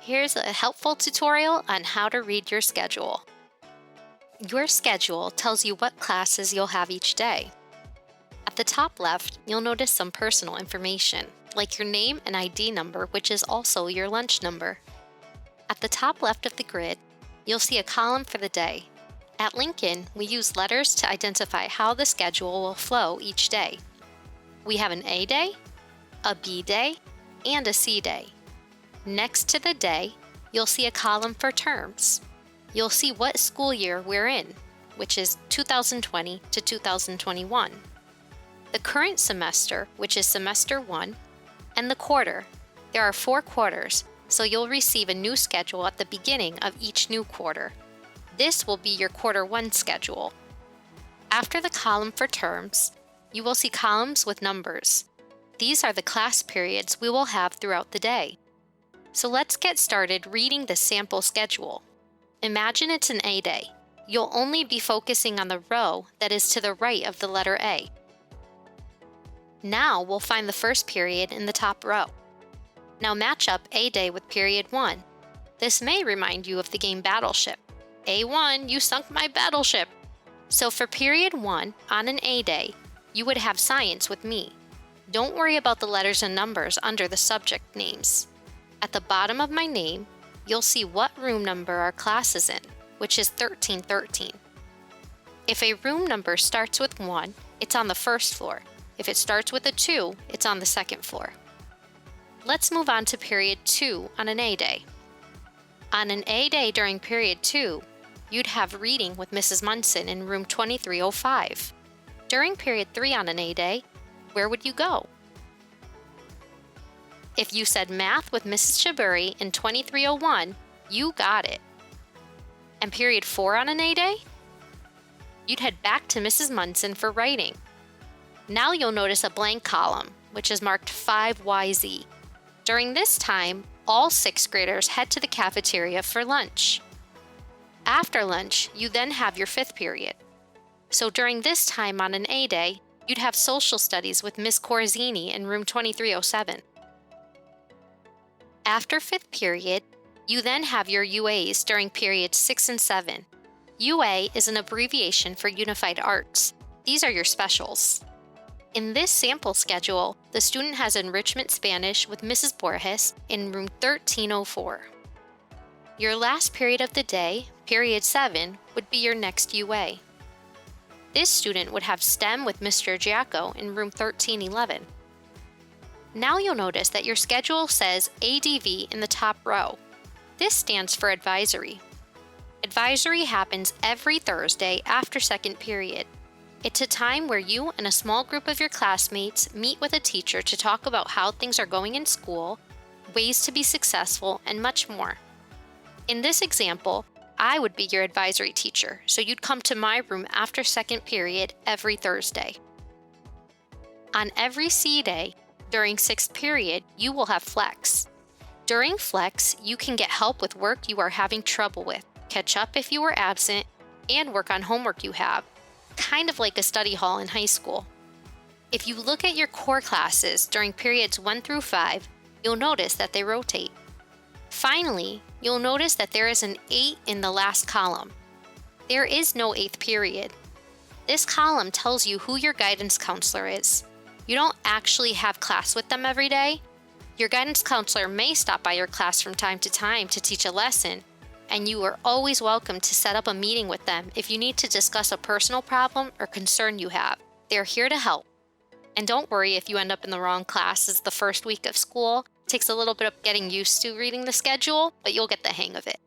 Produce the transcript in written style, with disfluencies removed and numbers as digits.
Here's a helpful tutorial on how to read your schedule. Your schedule tells you what classes you'll have each day. At the top left, you'll notice some personal information, like your name and ID number, which is also your lunch number. At the top left of the grid, you'll see a column for the day. At Lincoln, we use letters to identify how the schedule will flow each day. We have an A day, a B day, and a C day. Next to the day, you'll see a column for terms. You'll see what school year we're in, which is 2020 to 2021. The current semester, which is semester 1, and the quarter. There are 4 quarters, so you'll receive a new schedule at the beginning of each new quarter. This will be your quarter 1 schedule. After the column for terms, you will see columns with numbers. These are the class periods we will have throughout the day. So let's get started reading the sample schedule. Imagine it's an A day. You'll only be focusing on the row that is to the right of the letter A. Now we'll find the first period in the top row. Now match up A day with period 1. This may remind you of the game Battleship. A1, you sunk my battleship. So for period 1 on an A day, you would have science with me. Don't worry about the letters and numbers under the subject names. At the bottom of my name, you'll see what room number our class is in, which is 1313. If a room number starts with 1, it's on the first floor. If it starts with a 2, it's on the second floor. Let's move on to period 2 on an A day. On an A day during period 2, you'd have reading with Mrs. Munson in room 2305. During period 3 on an A day, where would you go? If you said math with Mrs. Shaburi in 2301, you got it. And period 4 on an A day? You'd head back to Mrs. Munson for writing. Now you'll notice a blank column, which is marked 5YZ. During this time, all 6th graders head to the cafeteria for lunch. After lunch, you then have your 5th period. So during this time on an A day, you'd have social studies with Miss Corzini in room 2307. After 5th period, you then have your UAs during periods 6 and 7. UA is an abbreviation for Unified Arts. These are your specials. In this sample schedule, the student has enrichment Spanish with Mrs. Borges in room 1304. Your last period of the day, period 7, would be your next UA. This student would have STEM with Mr. Giacco in room 1311. Now you'll notice that your schedule says ADV in the top row. This stands for advisory. Advisory happens every Thursday after 2nd period. It's a time where you and a small group of your classmates meet with a teacher to talk about how things are going in school, ways to be successful, and much more. In this example, I would be your advisory teacher, so you'd come to my room after 2nd period every Thursday. On every C day, during 6th period, you will have flex. During flex, you can get help with work you are having trouble with, catch up if you were absent, and work on homework you have, kind of like a study hall in high school. If you look at your core classes during periods 1 through 5, you'll notice that they rotate. Finally, you'll notice that there is an 8 in the last column. There is no 8th period. This column tells you who your guidance counselor is. You don't actually have class with them every day. Your guidance counselor may stop by your class from time to time to teach a lesson, and you are always welcome to set up a meeting with them if you need to discuss a personal problem or concern you have. They're here to help. And don't worry if you end up in the wrong classes the first week of school. It takes a little bit of getting used to reading the schedule, but you'll get the hang of it.